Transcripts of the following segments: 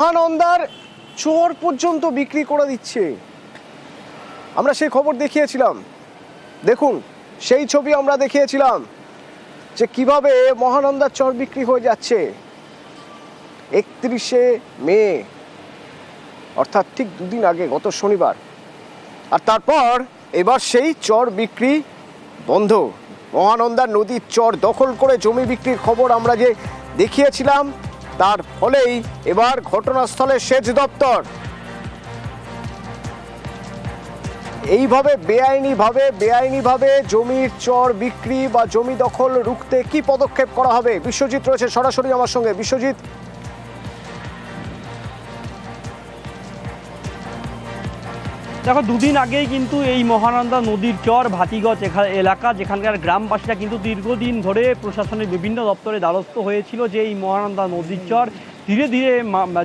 মহানন্দার চর পর্যন্ত বিক্রি করে দিচ্ছে। আমরা সেই খবর দেখিয়েছিলাম, দেখুন সেই ছবি আমরা দেখিয়েছিলাম যে কিভাবে মহানন্দার চর বিক্রি হয়ে যাচ্ছে। 31শে মে অর্থাৎ ঠিক দুদিন আগে, গত শনিবার। আর তারপর এবার সেই চর বিক্রি বন্ধ। মহানন্দার নদীর চর দখল করে জমি বিক্রির খবর আমরা যে দেখিয়েছিলাম, তার ফলেই এবার ঘটনাস্থলে সেচ দপ্তর। এইভাবে বেআইনিভাবে জমির চর বিক্রি বা জমি দখল রুখতে কি পদক্ষেপ করা হবে? বিশ্বজিৎ রয়েছে সরাসরি আমার সঙ্গে। বিশ্বজিৎ, দেখো, দুদিন আগেই কিন্তু এই মহানন্দা নদীর চর ভাতিগঞ্জ এলাকা, যেখানকার গ্রামবাসীরা কিন্তু দীর্ঘদিন ধরে প্রশাসনের বিভিন্ন দপ্তরে দ্বারস্থ হয়েছিল যে এই মহানন্দা নদীর চর ধীরে ধীরে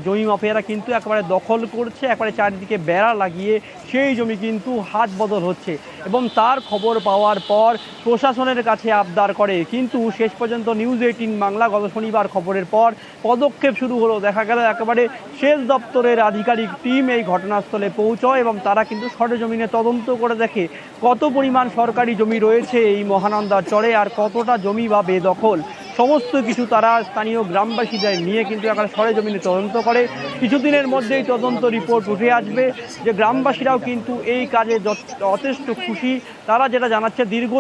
জমি মাফিয়ারা কিন্তু একেবারে দখল করছে, একেবারে চারিদিকে বেড়া লাগিয়ে সেই জমি কিন্তু হাত বদল হচ্ছে। এবং তার খবর পাওয়ার পর প্রশাসনের কাছে আবদার করে, কিন্তু শেষ পর্যন্ত নিউজ 18 বাংলা গত শনিবার খবরের পর পদক্ষেপ শুরু হলো। দেখা গেল একেবারে সেচ দপ্তরের আধিকারিক টিম এই ঘটনাস্থলে পৌঁছয় এবং তারা কিন্তু সরেজমিনে তদন্ত করে দেখে কত পরিমাণ সরকারি জমি রয়েছে এই মহানন্দার চরে আর কতটা জমি বা বেদখল। সমস্ত কিছু তারা স্থানীয় গ্রামবাসীদের নিয়ে কিন্তু একটা সরেজমিনে তদন্ত করে। কিছুদিনের মধ্যেই তদন্ত রিপোর্ট উঠে আসবে। যে গ্রামবাসীরাও কিন্তু এই কাজে যথেষ্ট খুশি। তারা যেটা জানাচ্ছে, দীর্ঘ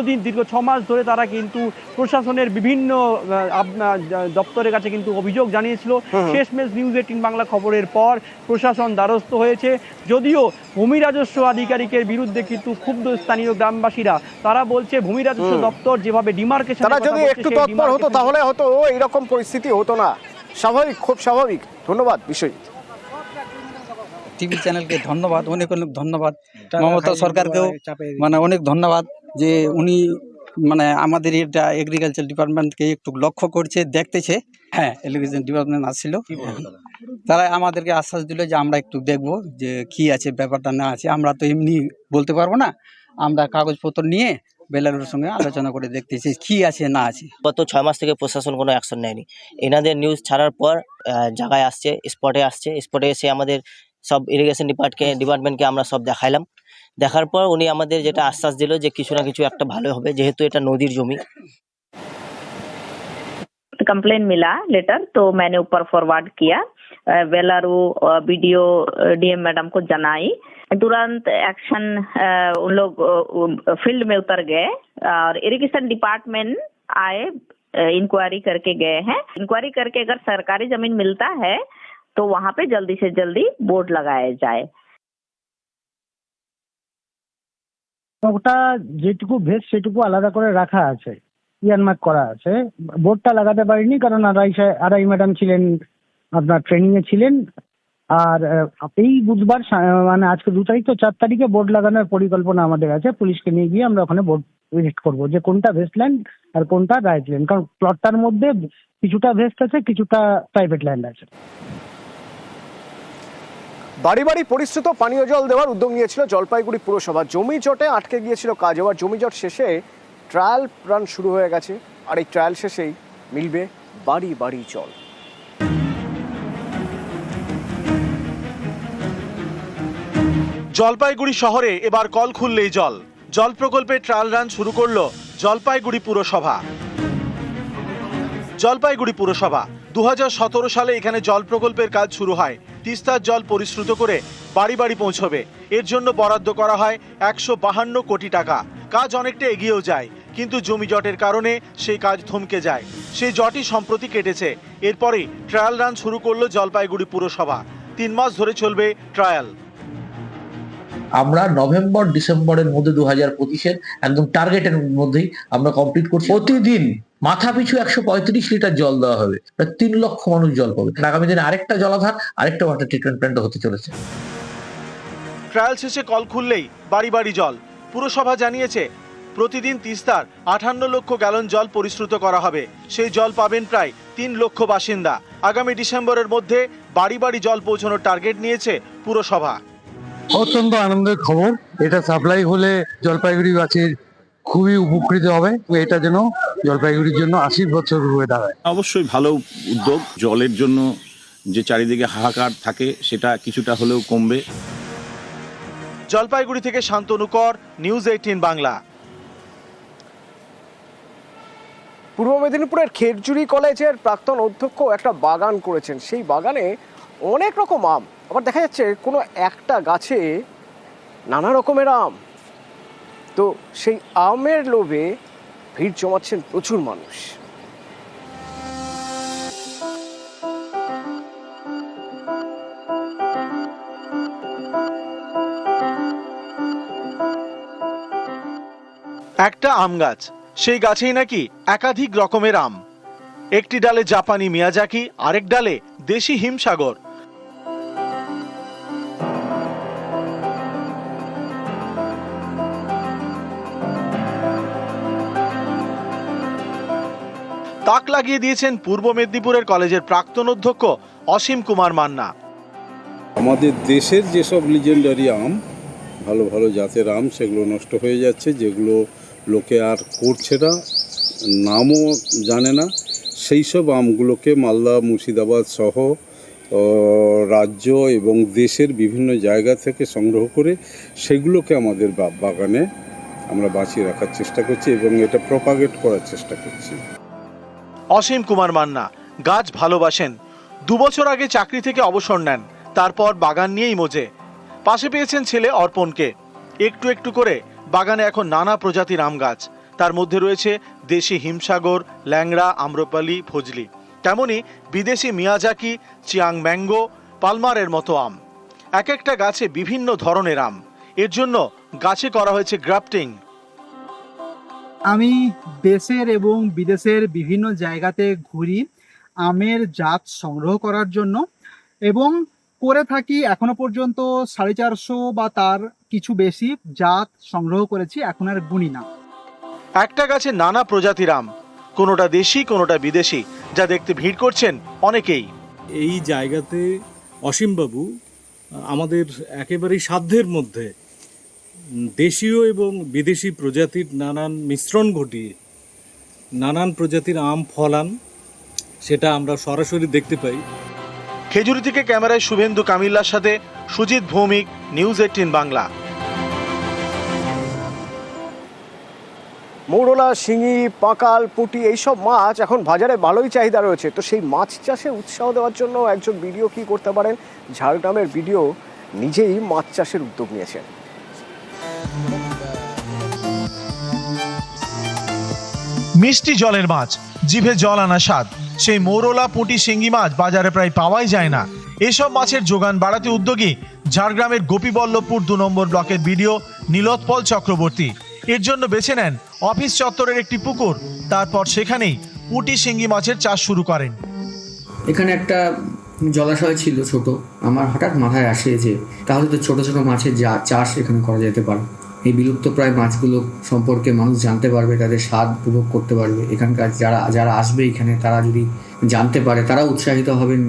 6 মাস ধরে তারা কিন্তু প্রশাসনের বিভিন্ন দপ্তরের কাছে কিন্তু অভিযোগ জানিয়েছিল। শেষমেশ নিউজ 18 বাংলা খবরের পর প্রশাসন দ্বারস্থ হয়েছে। যদিও ভূমি রাজস্ব আধিকারিকের বিরুদ্ধে কিন্তু ক্ষুব্ধ স্থানীয় গ্রামবাসীরা। তারা বলছে ভূমি রাজস্ব দপ্তর যেভাবে ডিমার্কেশন, তারা যদি একটু তৎপর হতো তাহলে হয়তো এইরকম পরিস্থিতি হতো না। স্বাভাবিক, খুব স্বাভাবিক। ধন্যবাদ বিশ্বজিৎ। টিভি চ্যানেলকে ধন্যবাদ, অনেক অনেক ধন্যবাদ। মমতা সরকারকেও অনেক ধন্যবাদ যে উনি আমাদের এটা এগ্রিকালচার ডিপার্টমেন্টকে একটু লক্ষ্য করছে, দেখতেছে। হ্যাঁ, এগ্রিকালচার ডিপার্টমেন্ট আসছিল, তারা আমাদেরকে আশ্বাস দিল যে আমরা একটু দেখব যে কি আছে ব্যাপারটা না আছে। আমরা তো এমনি বলতে পারবো না, আমরা কাগজপত্র নিয়ে বেলারের সঙ্গে আলোচনা করে দেখতেছি কি আছে না আছে। গত 6 মাস থেকে প্রশাসন কোনো অ্যাকশন নেয়নি। এনাদের নিউজ ছাড়ার পর জায়গায় আসছে, স্পটে এসে আমাদের সব ইরিগেশন ডিপার্টমেন্টকে আমরা সব দেখাইলাম। দেখার পর উনি আমাদের যেটা আশ্বাস দিল যে কিছু না কিছু একটা ভালো হবে, যেহেতু এটা নদীর জমি। कंप्लेन मिला लेटर, तो मैंने ऊपर फॉरवर्ड किया। वेलारू वीडियो डीएम मैडम को जनाई। तुरंत एक्शन उन लोग फील्ड में उतर गए और इरिगेशन डिपार्टमेंट आए, इंक्वायरी करके गए हैं। इंक्वायरी करके अगर सरकारी जमीन मिलता है तो वहां पे जल्दी से जल्दी बोर्ड लगाया जाए। ওটা যেটুকু ভেজ সেটুকু আলাদা করে রাখা আছে, ইয়ারমার্ক করা আছে। বোর্ডটা লাগাতে পারিনি কারণ আড়াই ম্যাডাম ছিলেন, আপনার ট্রেনিং এ ছিলেন। আর এই বুধবার আজকে 2 তারিখ, তো 4 তারিখে বোর্ড লাগানোর পরিকল্পনা আমাদের আছে। পুলিশকে নিয়ে গিয়ে আমরা ওখানে বোর্ড ভিজিট করবো যে কোনটা ভেস্টল্যান্ড আর কোনটা রাইট ল্যান্ড, কারণ প্লটটার মধ্যে কিছুটা ভেস্ট আছে, কিছুটা প্রাইভেট ল্যান্ড আছে। বাড়ি বাড়ি পরিশ্রুত পানীয় জল দেওয়ার উদ্যোগ নিয়েছিল জলপাইগুড়ি পুরসভা। জমি জটে আটকে গিয়েছিল কাজ। এবার জমি জট শেষে ট্রায়াল রান শুরু হয়ে গেছে, আর এই ট্রায়াল শেষেই মিলবে বাড়ি বাড়ি জল। জলপাইগুড়ি শহরে এবার কল খুললেই জল প্রকল্পে ট্রায়াল রান শুরু করলো জলপাইগুড়ি পুরসভা। 2017 সালে এখানে জল প্রকল্পের কাজ শুরু হয়। তিস্তার জল পরিশ্রুত করে বাড়ি বাড়ি পৌঁছবে, এর জন্য বরাদ্দ করা হয় 152 কোটি টাকা। কাজ অনেকটা এগিয়েও যায়, কিন্তু জমি জটের কারণে সেই কাজ থমকে যায়। সেই জটই সম্প্রতি কেটেছে। এরপরেই ট্রায়াল রান শুরু করলো জলপাইগুড়ি পুরসভা। 3 মাস ধরে চলবে ট্রায়াল। আমরা নভেম্বর ডিসেম্বরের মধ্যে 2025-এর একদম টার্গেটের মধ্যেই আমরা কমপ্লিট করছি। প্রতিদিন মাথা পিছু 135 লিটার জল দেওয়া হবে, প্রায় 3 লক্ষ মানুষ জল পাবে। আগামী দিনে আরেকটা জলাধার, আরেকটা ওয়াটার ট্রিটমেন্ট প্ল্যান্ট হতে চলেছে। ট্রায়াল শেষে কল খুললেই বাড়ি বাড়ি জল। পুরসভা জানিয়েছে প্রতিদিন তিস্তার 58 লক্ষ গ্যালন জল পরিশ্রুত করা হবে। সেই জল পাবেন প্রায় 3 লক্ষ বাসিন্দা। আগামী ডিসেম্বরের মধ্যে বাড়ি বাড়ি জল পৌঁছানোর টার্গেট নিয়েছে পুরসভা। অত্যন্ত আনন্দের খবর। এটা সাপ্লাই হলে জলপাইগুড়িবাসীর খুবই উপকৃত হবে। এটা যেন জলপাইগুড়ির জন্য আশীর্বাদ স্বরূপ হয়ে দাঁড়ায়। অবশ্যই ভালো উদ্যোগ। জলের জন্য যে চারিদিকে হাহাকার থাকে সেটা কিছুটা হলেও কমবে। জলপাইগুড়ি থেকে শান্তনু কর, নিউজ 18 বাংলা। পূর্ব মেদিনীপুরের খেরজুরি কলেজের প্রাক্তন অধ্যক্ষ একটা বাগান করেছেন। সেই বাগানে অনেক রকম আম, আবার দেখা যাচ্ছে কোনো একটা গাছে নানা রকমের আম। তো সেই আমের লোভে ভিড় জমাচ্ছেন প্রচুর মানুষ। একটা আম গাছ, সেই গাছেই নাকি একাধিক রকমের আম। একটি ডালে জাপানি মিয়াজাকি, আরেক ডালে দেশি হিমসাগর। তাক লাগিয়ে দিয়েছেন পূর্ব মেদিনীপুরের কলেজের প্রাক্তন অধ্যক্ষ অসীম কুমার মান্না। আমাদের দেশের যেসব লিজেন্ডারি আম, ভালো ভালো জাতের আম, সেগুলো নষ্ট হয়ে যাচ্ছে, যেগুলো লোকে আর করছে না, নামও জানে না, সেই সব আমগুলোকে মালদা, মুর্শিদাবাদ সহ রাজ্য এবং দেশের বিভিন্ন জায়গা থেকে সংগ্রহ করে সেগুলোকে আমাদের বাগানে আমরা বাঁচিয়ে রাখার চেষ্টা করছি এবং এটা প্রপাগেট করার চেষ্টা করছি। অসীম কুমার মান্না গাছ ভালোবাসেন। 2 বছর আগে চাকরি থেকে অবসর নেন, তারপর বাগান নিয়েই মজে। পাশে পেয়েছেন ছেলে অর্পণকে। একটু একটু করে বাগানে এখন নানা প্রজাতির আম গাছ। তার মধ্যে রয়েছে দেশি হিমসাগর, ল্যাংড়া, আম্রপালি, ফজলি, তেমনি বিদেশি মিয়াজাকি, চিয়াং ম্যাঙ্গো, পালমারের মতো আম। এক একটা গাছে বিভিন্ন ধরনের আম। এর জন্য গাছে করা হয়েছে গ্রাফটিং। আমি দেশের এবং বিদেশের বিভিন্ন জায়গাতে ঘুরি আমের জাত সংগ্রহ করার জন্য, এবং করে থাকি এখনো পর্যন্ত 450 বা তার কিছু বেশি জাত সংগ্রহ করেছি, এখন আর গুনি না। একটা গাছে নানা প্রজাতির আম, কোনোটা দেশি কোনোটা বিদেশি, যা দেখতে ভিড় করছেন অনেকেই। এই জায়গাতে অসীমবাবু আমাদের একেবারেই সাধ্যের মধ্যে দেশীয় এবং বিদেশি প্রজাতির নানান মিশ্রণ ঘটিয়ে নানান প্রজাতির আম ফলান, সেটা আমরা সরাসরি দেখতে পাই। খেজুরি থেকে ক্যামেরায় শুভেন্দু কামিল্লার সাথে সুজিত ভৌমিক, নিউজ 18 বাংলা। মৌরলা, শিঙি, পাকাল, পুঁটি এইসব মাছ এখন বাজারে ভালোই চাহিদা রয়েছে। তো সেই মাছ চাষে উৎসাহ দেওয়ার জন্য একজন ভিডিও কি করতে পারেন? ঝাড়গ্রামের ভিডিও নিজেই মাছ চাষের উদ্যোগ নিয়েছেন। মিষ্টি জলের মাছ, জিভে জল আনা স্বাদ। সেই মৌরলা, পুঁটি, শিঙ্গি মাছ বাজারে প্রায় পাওয়াই যায় না। এসব মাছের যোগান বাড়াতে উদ্যোগী ঝাড়গ্রামের গোপীবল্লভপুর 2 নম্বর ব্লকের ভিডিও নীলোৎপল চক্রবর্তী। এর জন্য বেছে নেন অফিস চত্বরের একটি পুকুর, তারপর সেখানেই পুঁটি, শিঙ্গি মাছের চাষ শুরু করেন। এখানে একটা জলাশয় ছিল ছোট, আমার হঠাৎ মাথায় আসে যে তাহলে তো ছোট ছোট মাছের চাষ এখানে করা যেতে পারে। এই বিলুপ্ত প্রায় মাছগুলো সম্পর্কে মানুষ জানতে পারবে, তাদের স্বাদ উপভোগ করতে পারবে। এখানকার যারা আসবে এখানে, তারা যদি জানতে পারে তারা উৎসাহিত হবেন।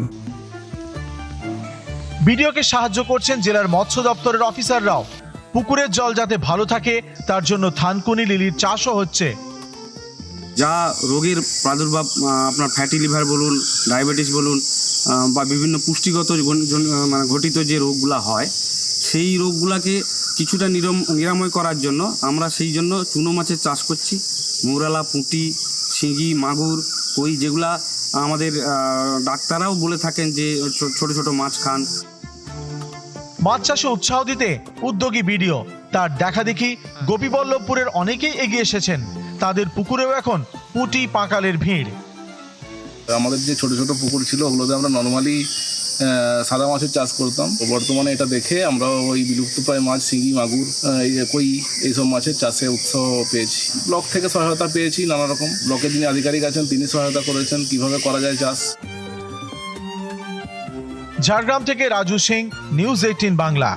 ভিডিওকে সাহায্য করছেন জেলার মৎস্য দপ্তরের অফিসাররাও। পুকুরের জল যাতে ভালো থাকে তার জন্য থানকুনি লিলির চাষও হচ্ছে। যা রোগের প্রাদুর্ভাব, আপনার ফ্যাটি লিভার বলুন, ডায়াবেটিস বলুন, বা বিভিন্ন পুষ্টিগত মানে ঘটিত যে রোগগুলা হয়, সেই রোগগুলাকে কিছুটা নিরাময় করার জন্য আমরা সেই জন্য চুনো মাছের চাষ করছি। মৌরলা, পুঁটি, শিঙি, মাগুর, কই, যেগুলা আমাদের ডাক্তাররাও বলে থাকেন যে ছোট ছোট মাছ খান। মাছ চাষে উৎসাহ দিতে উদ্যোগী ভিডিও, তার দেখা দেখি গোপীবল্লভপুরের অনেকেই এগিয়ে এসেছেন। তাদের পুকুরেও এখন পুঁটি, পাকালের ভিড়। আমাদের যে ছোট ছোট পুকুর ছিল ওগুলোতে আমরা নর্মালি সাদা মাছের চাষ করতাম। বর্তমানে এটা দেখে আমরা ওই বিলুপ্তপ্রায় মাছ, শিঙি, মাগুর, কই, এইসব মাছের চাষে উৎসাহ পেয়েছি। ব্লক থেকে সহায়তা পেয়েছি নানা রকম। ব্লকের যিনি আধিকারিক আছেন তিনি সহায়তা করেছেন কিভাবে করা যায় চাষ। ঝাড়গ্রাম থেকে রাজু সিং, নিউজ 18 বাংলা।